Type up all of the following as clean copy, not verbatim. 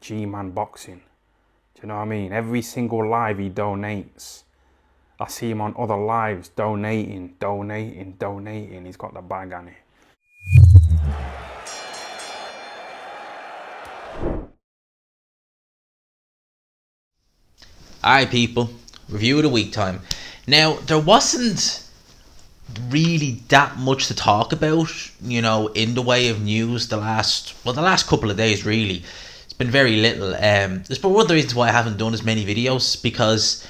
G-Man Boxing. Do you know what I mean? Every single live he donates. I see him on other lives donating. He's got the bag on it. Alright people, review of the week time. Now, there wasn't really that much to talk about, in the way of news the last couple of days really. It's been very little. There's been one of the reasons why I haven't done as many videos, because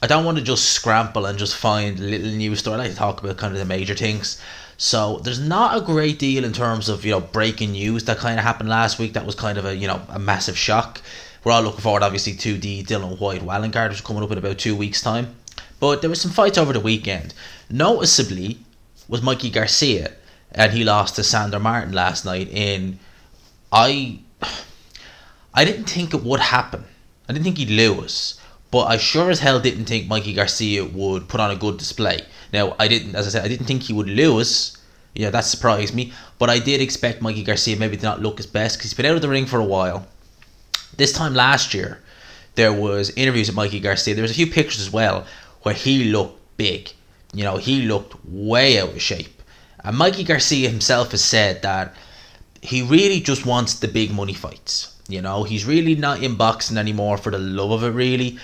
I don't want to just scramble and just find a little news story. I like to talk about kind of the major things. So there's not a great deal in terms of, breaking news that kind of happened last week. That was kind of a massive shock. We're all looking forward, obviously, to the Dillian Whyte card, which is coming up in about 2 weeks' time. But there were some fights over the weekend. Noticeably was Mikey Garcia, and he lost to Sandor last night in... I didn't think it would happen. I didn't think he'd lose. But I sure as hell didn't think Mikey Garcia would put on a good display. Now, I didn't think he would lose. That surprised me. But I did expect Mikey Garcia maybe to not look his best, because he's been out of the ring for a while. This time last year, there was interviews with Mikey Garcia. There was a few pictures as well where he looked big. He looked way out of shape. And Mikey Garcia himself has said that he really just wants the big money fights. He's really not in boxing anymore for the love of it, really.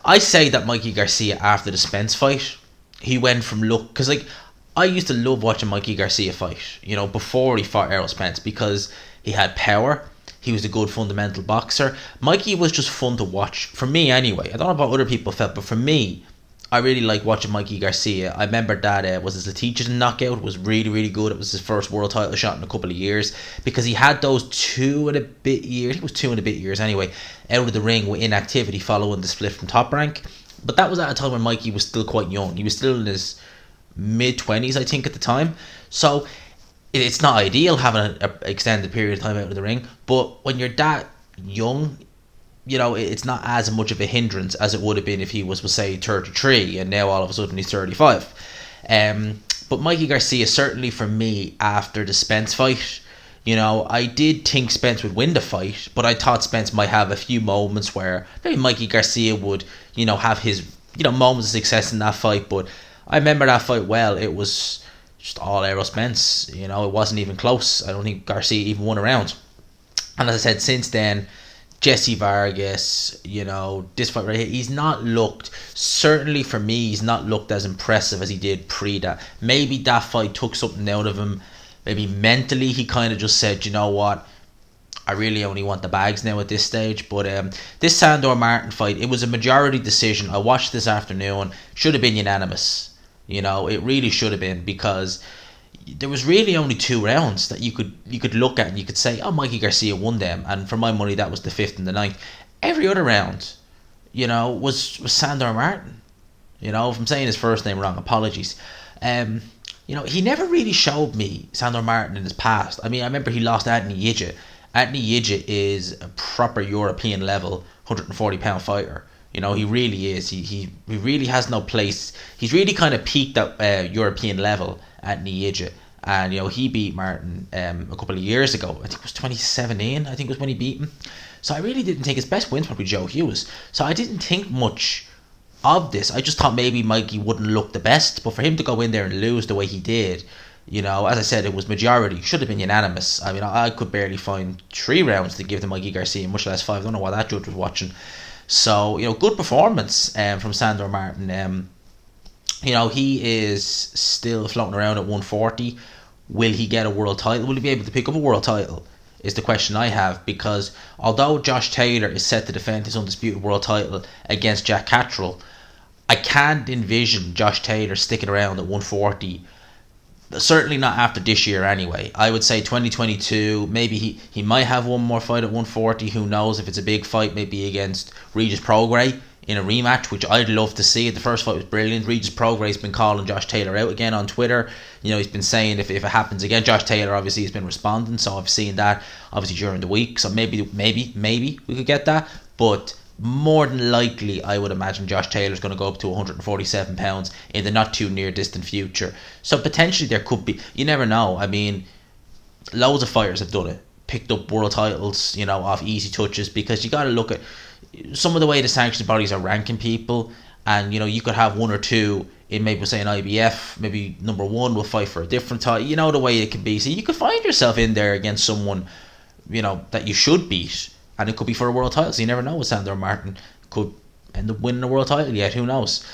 I say that Mikey Garcia, after the Spence fight, he went from because I used to love watching Mikey Garcia fight, before he fought Errol Spence, because he had power. He was a good fundamental boxer. Mikey was just fun to watch, for me anyway. I don't know about other people felt, but for me, I really like watching Mikey Garcia. I remember that was his Letitia knockout was really, really good. It was his first world title shot in a couple of years, because he had those 2 and a bit years, I think it was 2 and a bit years anyway, out of the ring with inactivity following the split from Top Rank. But that was at a time when Mikey was still quite young. He was still in his mid-20s, I think, at the time. So it's not ideal having an extended period of time out of the ring, but when you're that young, it's not as much of a hindrance as it would have been if he was say 33 and now all of a sudden he's 35. But Mikey Garcia, certainly for me, after the Spence fight, I did think Spence would win the fight, but I thought Spence might have a few moments where maybe Mikey Garcia would have his moments of success in that fight. But I remember that fight well. It was just all Errol Spence. It wasn't even close. I don't think Garcia even won a round. And as I said, since then, Jesse Vargas, this fight right here, he's not looked, certainly for me, he's not looked as impressive as he did pre that. Maybe that fight took something out of him. Maybe mentally he kind of just said, you know what, I really only want the bags now at this stage. But this Sandor Martin fight, it was a majority decision. I watched this afternoon. Should have been unanimous. It really should have been, because there was really only 2 rounds that you could look at and you could say, oh, Mikey Garcia won them, and for my money that was the 5th and the 9th. Every other round, was Sandor Martin. If I'm saying his first name wrong, apologies. He never really showed me Sandor Martin in his past. I mean, I remember he lost to Anthony Yijit. Anthony Yijit is a proper European level 140-pound fighter. He really is. He really has no place. He's really kind of peaked at European level at Yijit. And, he beat Martin a couple of years ago. I think it was 2017, I think was when he beat him. So I really didn't think his best win's probably Joe Hughes. So I didn't think much of this. I just thought maybe Mikey wouldn't look the best. But for him to go in there and lose the way he did, as I said, it was majority. Should have been unanimous. I mean, I could barely find 3 rounds to give to Mikey Garcia, much less 5. I don't know why that judge was watching. So, good performance from Sandor Martin. He is still floating around at 140. Will he get a world title? Will he be able to pick up a world title? Is the question I have, because although Josh Taylor is set to defend his undisputed world title against Jack Catterall, I can't envision Josh Taylor sticking around at 140. Certainly not after this year anyway. I would say 2022, maybe he might have one more fight at 140. Who knows if it's a big fight, maybe against Regis Prograis in a rematch, which I'd love to see. The first fight was brilliant. Regis Prograis been calling Josh Taylor out again on Twitter. He's been saying if it happens again, Josh Taylor obviously has been responding, so I've seen that obviously during the week. So maybe we could get that. But more than likely, I would imagine Josh Taylor's going to go up to 147 pounds in the not too near distant future. So potentially there could be, you never know. I mean, loads of fighters have done it. picked up world titles, off easy touches, because you got to look at some of the way the sanctions bodies are ranking people, and you could have one or two in maybe say an IBF, maybe number one will fight for a different title, the way it can be. So you could find yourself in there against someone, that you should beat, and it could be for a world title. So you never know with Sandor Martin, could end up winning a world title yet, who knows.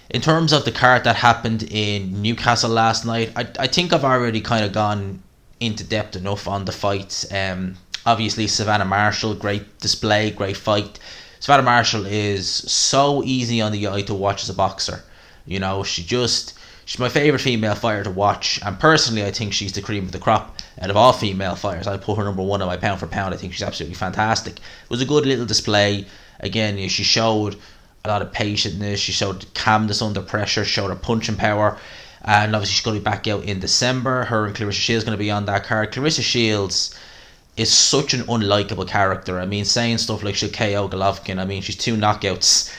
In terms of the card that happened in Newcastle last night, I think I've already kind of gone into depth enough on the fights. Obviously Savannah Marshall, great display, great fight. Savannah Marshall is so easy on the eye to watch as a boxer. She's my favourite female fighter to watch, and personally I think she's the cream of the crop out of all female fighters. I put her number one on my pound for pound. I think she's absolutely fantastic. It was a good little display. Again, she showed a lot of patience, she showed calmness under pressure, showed her punching power, and obviously she's going to be back out in December. Her and Clarissa Shields going to be on that card. Clarissa Shields is such an unlikable character. I mean, saying stuff like she'll KO Golovkin, I mean, she's 2 knockouts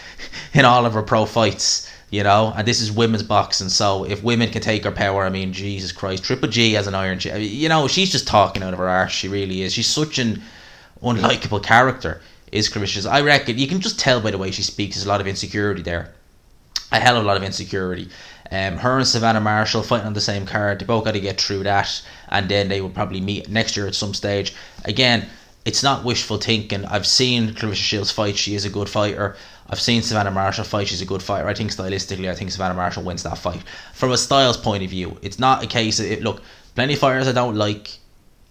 in all of her pro fights, and this is women's boxing, so if women can take her power, I mean, Jesus Christ, Triple G has an iron chair. She's just talking out of her arse. She really is. She's such an unlikable character, is Clarissa. I reckon you can just tell by the way she speaks, there's a lot of insecurity there. A hell of a lot of insecurity. Her and Savannah Marshall fighting on the same card. They both got to get through that, and then they will probably meet next year at some stage. Again, it's not wishful thinking. I've seen Clarissa Shields fight. She is a good fighter. I've seen Savannah Marshall fight. She's a good fighter. I think stylistically, I think Savannah Marshall wins that fight. From a styles point of view, it's not a case of look, plenty of fighters I don't like,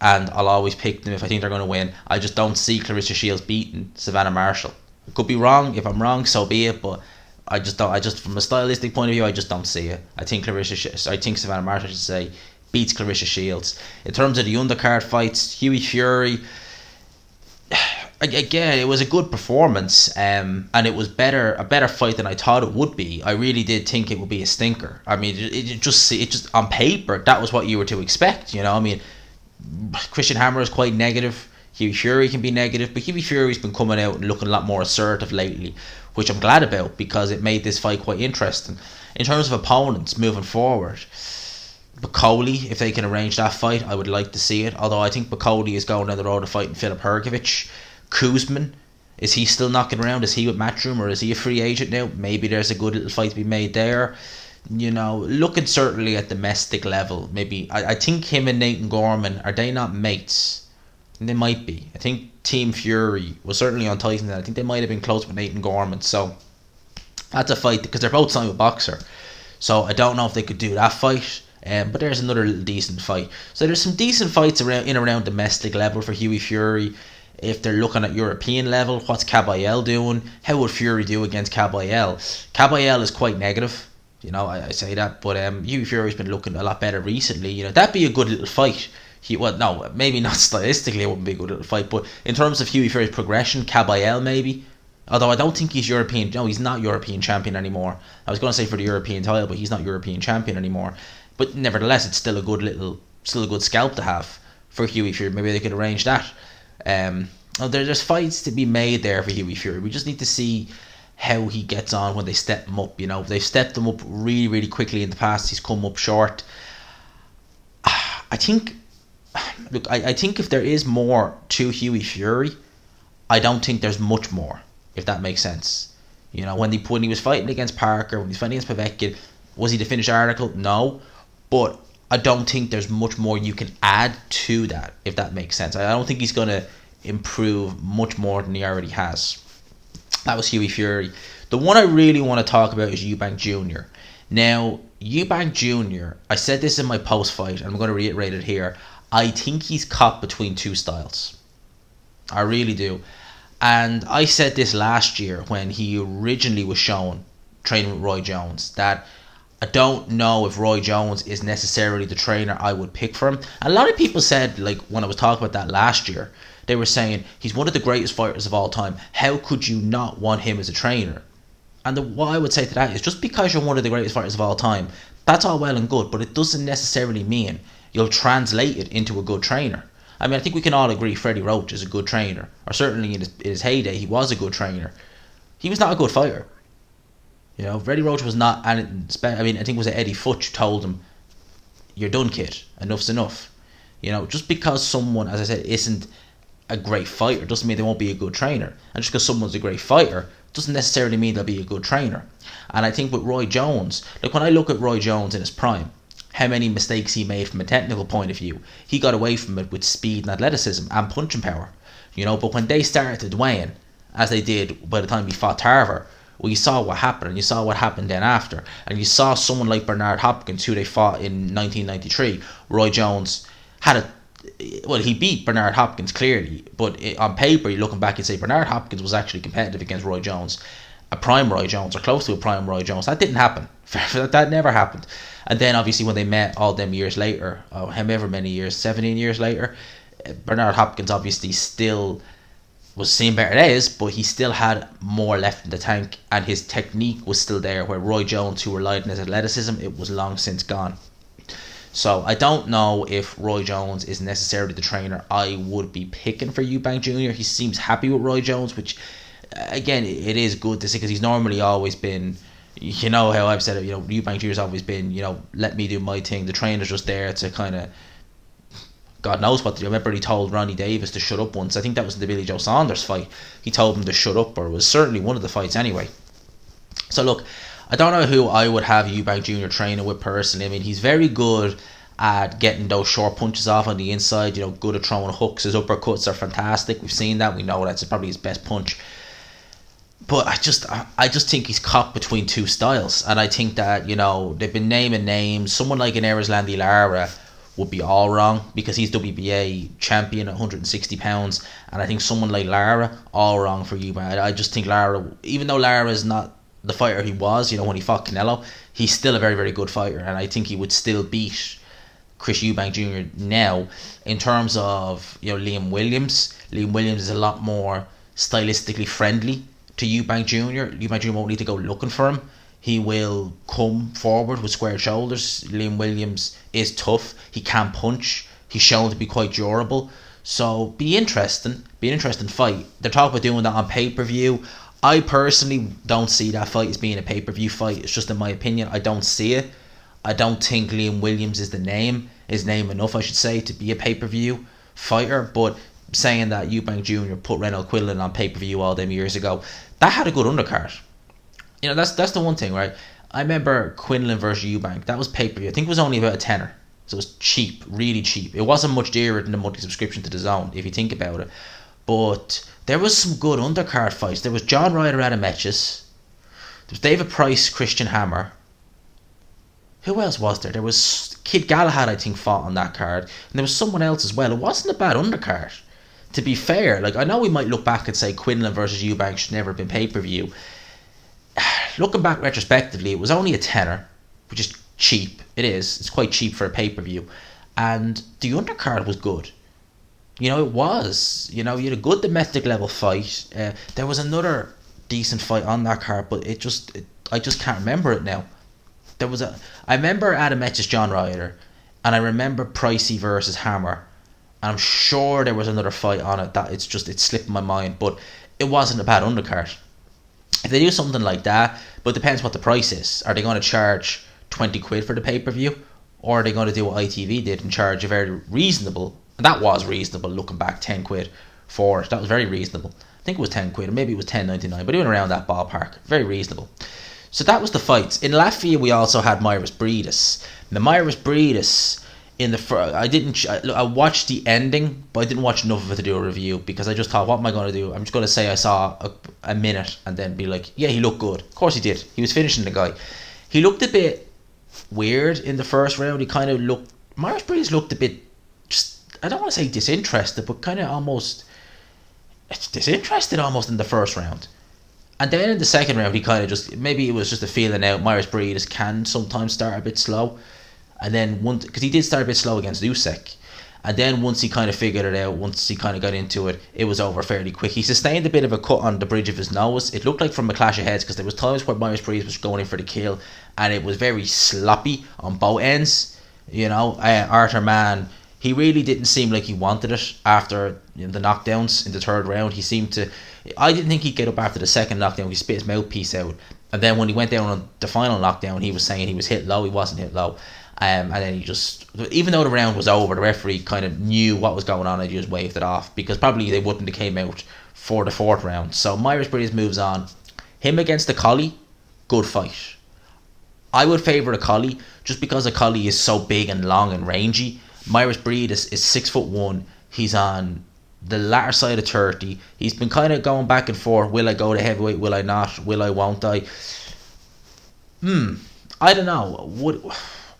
and I'll always pick them if I think they're going to win. I just don't see Clarissa Shields beating Savannah Marshall. I could be wrong. If I'm wrong, so be it. But I just don't. From a stylistic point of view, I just don't see it. I think Savannah Marshall, I should say, beats Clarissa Shields. In terms of the undercard fights, Huey Fury, again, it was a good performance, and it was a better fight than I thought it would be. I really did think it would be a stinker. I mean, it just on paper, that was what you were to expect. I mean, Christian Hammer is quite negative. Huey Fury can be negative, but Huey Fury's been coming out and looking a lot more assertive lately, which I'm glad about, because it made this fight quite interesting. In terms of opponents moving forward, Bacoli, if they can arrange that fight, I would like to see it. Although I think Bacoli is going down the road of fighting Filip Hrgovic. Kuzman, is he still knocking around? Is he with Matchroom, or is he a free agent now? Maybe there's a good little fight to be made there. Looking certainly at domestic level, maybe I think him and Nathan Gorman, are they not mates? They might be. I think Team Fury was certainly on Titan. I think they might have been close with Nathan Gorman. So that's a fight, because they're both signed with Boxer. So I don't know if they could do that fight. But there's another little decent fight. So there's some decent fights around domestic level for Huey Fury. If they're looking at European level, what's Caballel doing? How would Fury do against Caballel? Caballel is quite negative. I say that, but Huey Fury's been looking a lot better recently. That'd be a good little fight. No, maybe not stylistically, it wouldn't be a good little fight, but in terms of Huey Fury's progression, Caballel maybe. Although I don't think he's European. No, he's not European champion anymore. I was going to say for the European title, but he's not European champion anymore. But nevertheless, it's still a good scalp to have for Huey Fury. Maybe they could arrange that. There's fights to be made there for Huey Fury. We just need to see how he gets on when they step him up. They've stepped him up really, really quickly in the past. He's come up short. I think if there is more to Huey Fury, I don't think there's much more, if that makes sense. When he was fighting against Parker, when he was fighting against Povetkin, was he the finished article? No. But I don't think there's much more you can add to that, if that makes sense. I don't think he's going to improve much more than he already has. That was Huey Fury. The one I really want to talk about is Eubank Jr. Now, Eubank Jr., I said this in my post-fight, and I'm going to reiterate it here. I think he's caught between two styles. I really do. And I said this last year when he originally was shown training with Roy Jones, that I don't know if Roy Jones is necessarily the trainer I would pick for him. A lot of people said, like when I was talking about that last year, they were saying he's one of the greatest fighters of all time. How could you not want him as a trainer? And what I would say to that is, just because you're one of the greatest fighters of all time, that's all well and good, but it doesn't necessarily mean you'll translate it into a good trainer. I mean, I think we can all agree Freddie Roach is a good trainer, or certainly in his heyday he was a good trainer. He was not a good fighter. Freddie Roach was not anything special. I mean, I think it was Eddie Futch told him, "You're done, kid. Enough's enough." You know, just because someone, as I said, isn't a great fighter doesn't mean they won't be a good trainer. And just because someone's a great fighter doesn't necessarily mean they'll be a good trainer. And I think with Roy Jones, like when I look at Roy Jones in his prime, how many mistakes he made from a technical point of view, he got away from it with speed and athleticism and punching power. You know, but when they started to wane, as they did by the time he fought Tarver, well, you saw what happened, and you saw what happened then after. And you saw someone like Bernard Hopkins, who they fought in 1993. Roy Jones had a well, he beat Bernard Hopkins clearly, but on paper, you're looking back and say Bernard Hopkins was actually competitive against Roy Jones, a prime Roy Jones or close to a prime Roy Jones. That didn't happen. That never happened. And then obviously when they met all them years later, however many years, 17 years later, Bernard Hopkins obviously still was seeing better days, but he still had more left in the tank, and his technique was still there. Where Roy Jones, who relied on his athleticism, it was long since gone. So I don't know if Roy Jones is necessarily the trainer I would be picking for Eubank Jr. He seems happy with Roy Jones, which again, it is good to see, because he's normally always been, you know how I've said it, you know, Eubank Jr.'s always been, you know, let me do my thing. The trainer's just there to kind of, God knows what to do. I remember he told Ronnie Davis to shut up once. I think that was in the Billy Joe Saunders fight. He told him to shut up, or it was certainly one of the fights anyway. So look, I don't know who I would have Eubank Jr. training with personally. I mean, he's very good at getting those short punches off on the inside, you know, good at throwing hooks. His uppercuts are fantastic. We've seen that. We know that's probably his best punch. But I just think he's caught between two styles. And I think that, you know, they've been naming names. Someone like an Erislandy Lara would be all wrong, because he's WBA champion at 160 pounds. And I think someone like Lara, all wrong for Eubank. I just think Lara, even though Lara is not the fighter he was, you know, when he fought Canelo, he's still a very, very good fighter, and I think he would still beat Chris Eubank Jr. now. In terms of, you know, Liam Williams is a lot more stylistically friendly to Eubank Jr. Eubank Jr. won't need to go looking for him. He will come forward with squared shoulders. Liam Williams is tough. He can punch. He's shown to be quite durable. So be interesting fight. They're talking about doing that on pay-per-view. I personally don't see that fight as being a pay-per-view fight. It's just in my opinion. I don't see it. I don't think Liam Williams is name enough, I should say, to be a pay-per-view fighter. But saying that Eubank Jr. put Reynolds Quinlan on pay-per-view all them years ago, that had a good undercard. You know, that's the one thing, right? I remember Quinlan versus Eubank. That was pay-per-view. I think it was only about a tenner. So it was cheap, really cheap. It wasn't much dearer than the monthly subscription to DAZN, if you think about it. But there was some good undercard fights. There was John Ryder Adametchis. There was David Price, Christian Hammer. Who else was there? There was Kid Galahad, I think, fought on that card. And there was someone else as well. It wasn't a bad undercard. To be fair, like, I know we might look back and say Quinlan versus Eubank should never have been pay-per-view. Looking back retrospectively, it was only a tenner, which is cheap. It is. It's quite cheap for a pay-per-view. And the undercard was good. You know, it was. You know, you had a good domestic level fight. There was another decent fight on that card, but I just can't remember it now. I remember Adametchis John Ryder, and I remember Pricey versus Hammer, and I'm sure there was another fight on it that it's slipped my mind, but it wasn't a bad undercard. If they do something like that, but it depends what the price is. Are they going to charge 20 quid for the pay-per-view, or are they going to do what ITV did and charge a very reasonable, and that was reasonable looking back, 10 quid for it. That was very reasonable. I think it was 10 quid, or maybe it was 10.99, but even around that ballpark. Very reasonable. So that was the fights. In Latvia, we also had Mairis Briedis. The Mairis Briedis, I watched the ending, but I didn't watch enough of it to do a review, because I just thought, what am I going to do? I'm just going to say I saw a minute and then be like, yeah, he looked good. Of course he did. He was finishing the guy. He looked a bit weird in the first round. Mairis Briedis looked a bit, just, I don't want to say disinterested, but kind of almost disinterested almost in the first round. And then in the second round, he kind of just, maybe it was just a feeling out. Mairis Briedis can sometimes start a bit slow. And then because he did start a bit slow against Usyk. And then once he kind of figured it out, once he kind of got into it, it was over fairly quick. He sustained a bit of a cut on the bridge of his nose. It looked like from a clash of heads, because there was times where Mairis Briedis was going in for the kill, and it was very sloppy on both ends. You know, Arthur Mann, he really didn't seem like he wanted it after, you know, the knockdowns in the third round. I didn't think he'd get up after the second knockdown. He spit his mouthpiece out. And then when he went down on the final knockdown, he was saying he was hit low. He wasn't hit low. And then he just, even though the round was over, the referee kind of knew what was going on and he just waved it off, because probably they wouldn't have came out for the fourth round. So Mairis Briedis moves on. Him against the Collie, good fight. I would favour a Collie just because a Collie is so big and long and rangy. Mairis Briedis is 6'1". He's on the latter side of 30. He's been kind of going back and forth. Will I go to heavyweight? Will I not? Will I? Won't I? I don't know.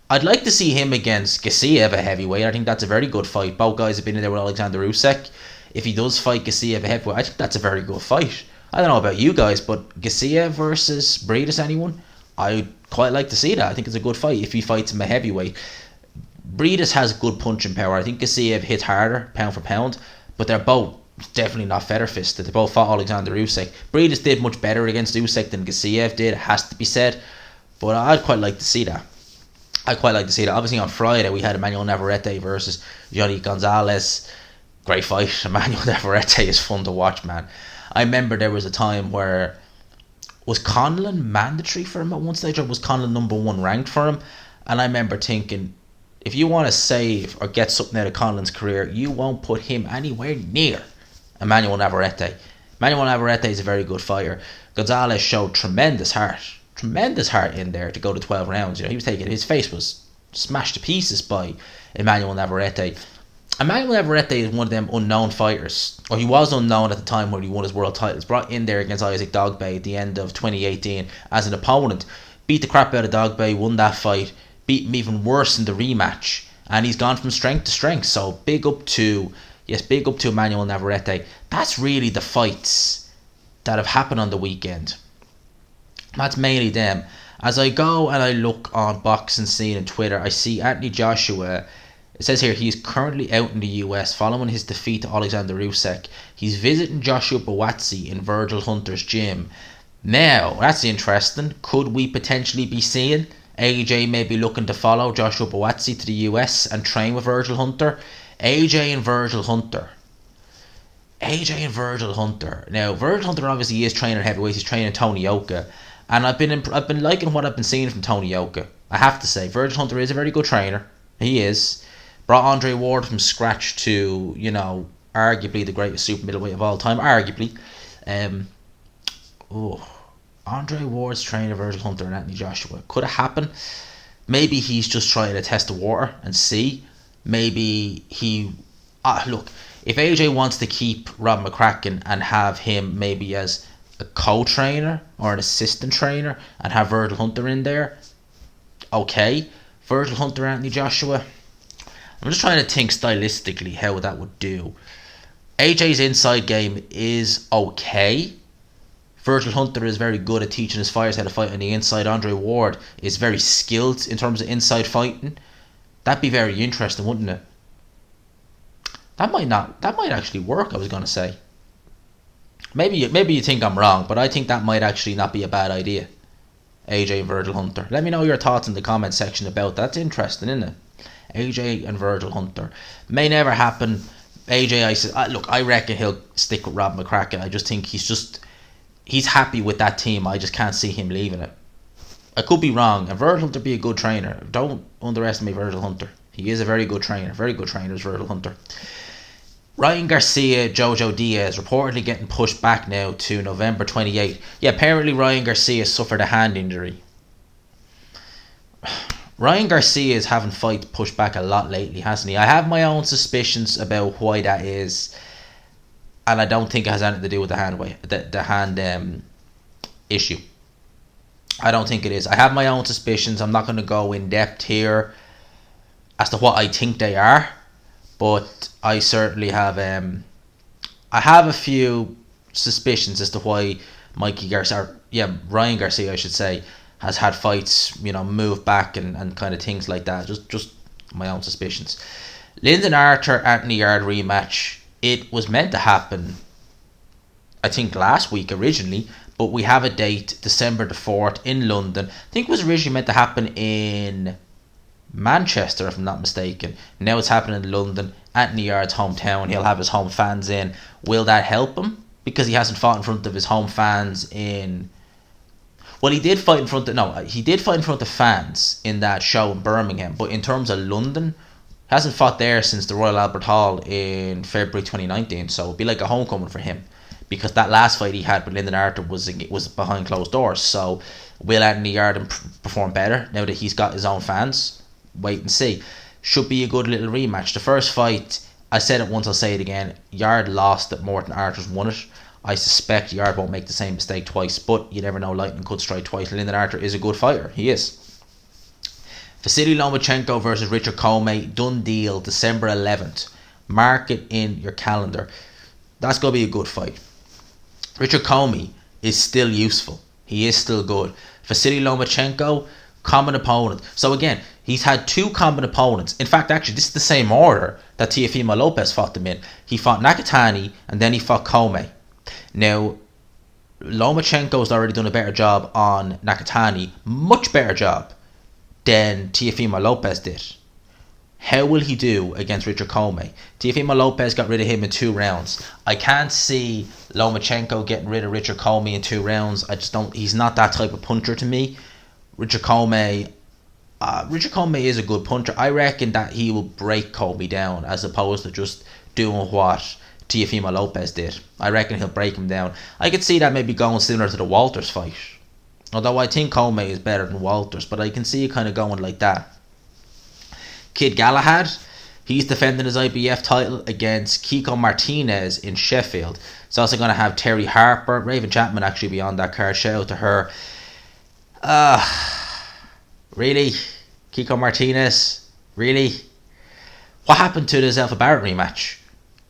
I'd like to see him against Gassiev a heavyweight. I think that's a very good fight. Both guys have been in there with Alexander Usyk. If he does fight Gassiev a heavyweight, I think that's a very good fight. I don't know about you guys, but Gassiev versus Briedis, anyone? I'd quite like to see that. I think it's a good fight if he fights him a heavyweight. Briedis has good punching power. I think Gassiev hits harder, pound for pound, but they're both definitely not feather fisted. They both fought Alexander Usyk. Briedis did much better against Usyk than Gassiev did, it has to be said, but I'd quite like to see that. Obviously on Friday we had Emmanuel Navarrete versus Johnny Gonzalez. Great fight. Emmanuel Navarrete is fun to watch, man. I remember there was a time where, was Conlan mandatory for him at one stage, or was Conlan number one ranked for him? And I remember thinking, if you want to save or get something out of Conlan's career, you won't put him anywhere near Emmanuel Navarrete. Emmanuel Navarrete is a very good fighter. Gonzalez showed tremendous heart in there to go to 12 rounds. You know, he was taking, his face was smashed to pieces by Emmanuel Navarrete. Emmanuel Navarrete is one of them unknown fighters, or he was unknown at the time where he won his world titles. Brought in there against Isaac Dogboe at the end of 2018 as an opponent, beat the crap out of Dogboe, won that fight, beat him even worse in the rematch, and he's gone from strength to strength. So big up to Emmanuel Navarrete. That's really the fights that have happened on the weekend. That's mainly them. As I go and I look on boxing scene and Twitter, I see Anthony Joshua. It says here he's currently out in the US following his defeat to Alexander Usyk. He's visiting Joshua Buatsi in Virgil Hunter's gym. Now, that's interesting. Could we potentially be seeing AJ maybe looking to follow Joshua Buatsi to the US and train with Virgil Hunter? AJ and Virgil Hunter. Now, Virgil Hunter obviously is training heavyweight. He's training Tony Yoka. And I've been liking what I've been seeing from Tony Yoka. I have to say, Virgil Hunter is a very good trainer. He is. Brought Andre Ward from scratch to, you know, arguably the greatest super middleweight of all time. Arguably. Andre Ward's training Virgil Hunter and Anthony Joshua. Could it happen? Maybe he's just trying to test the water and see. Maybe he... look, if AJ wants to keep Rob McCracken and have him maybe as a co-trainer or an assistant trainer and have Virgil Hunter in there, okay. Virgil Hunter, Anthony Joshua, I'm just trying to think stylistically how that would do. AJ's inside game is okay. Virgil Hunter is very good at teaching his fighters how to fight on the inside. Andre Ward is very skilled in terms of inside fighting. That'd be very interesting, wouldn't it? That might actually work, I was going to say. Maybe you think I'm wrong, but I think that might actually not be a bad idea. AJ and Virgil Hunter. Let me know your thoughts in the comment section about that. That's interesting, isn't it? AJ and Virgil Hunter. May never happen. AJ, I reckon he'll stick with Rob McCracken. I just think he's happy with that team. I just can't see him leaving it. I could be wrong. And Virgil Hunter be a good trainer. Don't underestimate Virgil Hunter. He is a very good trainer. Very good trainer is Virgil Hunter. Ryan Garcia, Jojo Diaz reportedly getting pushed back now to November 28th. Yeah, apparently Ryan Garcia suffered a hand injury. Ryan Garcia is having fights pushed back a lot lately, hasn't he? I have my own suspicions about why that is, and I don't think it has anything to do with the hand issue. I don't think it is. I have my own suspicions. I'm not going to go in depth here as to what I think they are, but I certainly have I have a few suspicions as to why Ryan Garcia, I should say, has had fights, move back and kind of things like that. Just my own suspicions. Lyndon Arthur, Anthony Yard rematch. It was meant to happen, I think, last week originally, but we have a date, December the 4th in London. I think it was originally meant to happen in Manchester, if I'm not mistaken. Now it's happening in London, Anthony Yard's hometown. He'll have his home fans in. Will that help him? Because he hasn't fought in front of his home fans in... Well, he did fight in front of he did fight in front of fans in that show in Birmingham. But in terms of London, hasn't fought there since the Royal Albert Hall in February 2019. So it'd be like a homecoming for him, because that last fight he had with Lyndon Arthur was behind closed doors. So will Anthony Yarden perform better now that he's got his own fans? Wait and see. Should be a good little rematch. The first fight, I said it once, I'll say it again. Yard lost it more than Arthur's won it. I suspect Yard won't make the same mistake twice, but you never know, lightning could strike twice. Lyndon Arthur is a good fighter. He is. Vasily Lomachenko versus Richard Comey. Done deal, December 11th. Mark it in your calendar. That's going to be a good fight. Richard Comey is still useful. He is still good. Vasily Lomachenko, common opponent. So again, he's had two common opponents. In fact, actually, this is the same order that Teofimo Lopez fought them in. He fought Nakatani and then he fought Comey. Now, Lomachenko's already done a better job on Nakatani. Much better job than Teofimo Lopez did. How will he do against Richard Comey? Teofimo Lopez got rid of him in 2 rounds. I can't see Lomachenko getting rid of Richard Comey in 2 rounds. I just don't. He's not that type of puncher to me. Richard Comey is a good puncher. I reckon that he will break Comey down as opposed to just doing what Teofimo Lopez did. I reckon he'll break him down. I could see that maybe going similar to the Walters fight. Although I think Comey is better than Walters, but I can see it kind of going like that. Kid Galahad, he's defending his IBF title against Kiko Martinez in Sheffield. He's also going to have Terry Harper. Raven Chapman actually be on that card. Shout out to her. Really? Kiko Martinez? Really? What happened to the Zelfa Barrett rematch?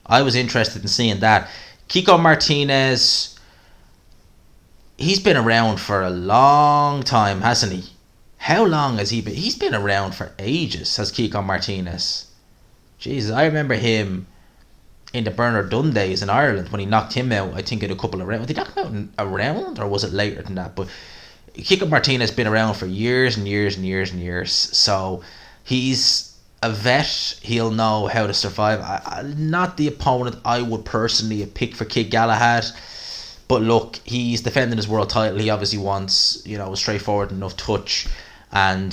I was interested in seeing that. Kiko Martinez, he's been around for a long time, hasn't he? How long has he been? He's been around for ages, has Kiko Martinez. Jesus, I remember him in the Bernard Dunn days in Ireland when he knocked him out, I think, in a couple of rounds. Did he knock him out in a round, or was it later than that? But Kiko Martinez has been around for years and years and years and years. So he's a vet. He'll know how to survive. Not the opponent I would personally have picked for Kid Galahad. But look, he's defending his world title. He obviously wants, a straightforward enough touch. And,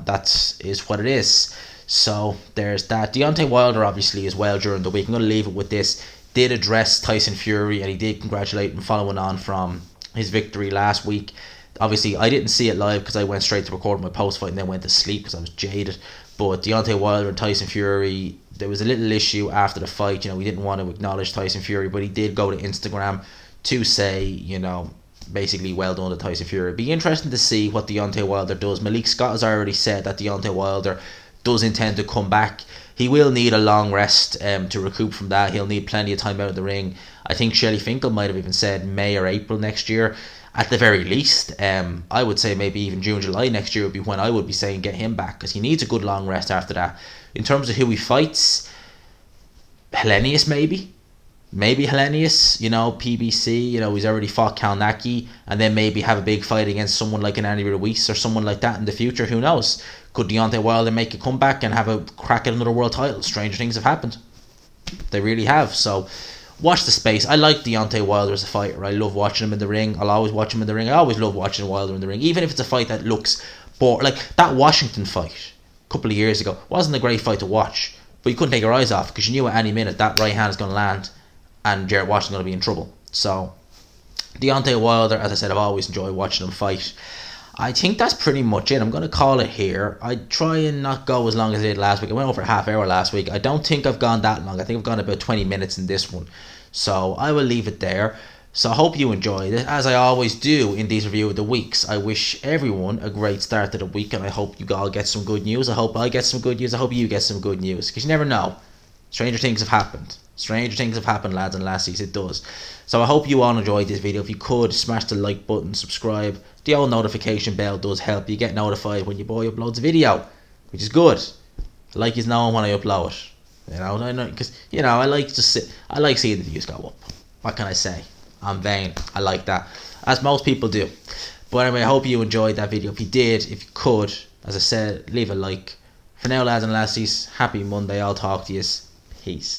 that is what it is. So there's that. Deontay Wilder, obviously, as well during the week. I'm going to leave it with this. Did address Tyson Fury, and he did congratulate him following on from his victory last week. Obviously, I didn't see it live because I went straight to record my post-fight and then went to sleep because I was jaded. But Deontay Wilder and Tyson Fury, there was a little issue after the fight. We didn't want to acknowledge Tyson Fury, but he did go to Instagram to say, basically, well done to Tyson Fury. It'd be interesting to see what Deontay Wilder does. Malik Scott has already said that Deontay Wilder does intend to come back. He will need a long rest to recoup from that. He'll need plenty of time out of the ring. I think Shelley Finkel might have even said May or April next year. At the very least, I would say maybe even June, July next year would be when I would be saying get him back, because he needs a good long rest after that. In terms of who he fights, Helenius maybe Helenius, PBC, he's already fought Kalnaki, and then maybe have a big fight against someone like an Andy Ruiz or someone like that in the future. Who knows? Could Deontay Wilder make a comeback and have a crack at another world title? Stranger things have happened. They really have. So watch the space. I like Deontay Wilder as a fighter. I love watching him in the ring. I'll always watch him in the ring. I always love watching Wilder in the ring, even if it's a fight that looks boring. Like that Washington fight a couple of years ago wasn't a great fight to watch, but you couldn't take your eyes off because you knew at any minute that right hand is going to land and Jarrett Washington's going to be in trouble. So Deontay Wilder, as I said, I've always enjoyed watching him fight. I think that's pretty much it. I'm going to call it here. I try and not go as long as I did last week. I went over a half hour last week. I don't think I've gone that long. I think I've gone about 20 minutes in this one. So I will leave it there. So I hope you enjoyed it. As I always do in these review of the weeks, I wish everyone a great start to the week, and I hope you all get some good news. I hope I get some good news. I hope you get some good news, because you never know. Stranger things have happened. Stranger things have happened, lads and lassies. It does. So I hope you all enjoyed this video. If you could, smash the like button, subscribe. The old notification bell does help. You get notified when your boy uploads a video, which is good. I like you knowing when I upload it. I know, because I like to sit. I like seeing the views go up. What can I say? I'm vain. I like that, as most people do. But anyway, I hope you enjoyed that video. If you did, if you could, as I said, leave a like. For now, lads and lassies, happy Monday. I'll talk to you. Peace.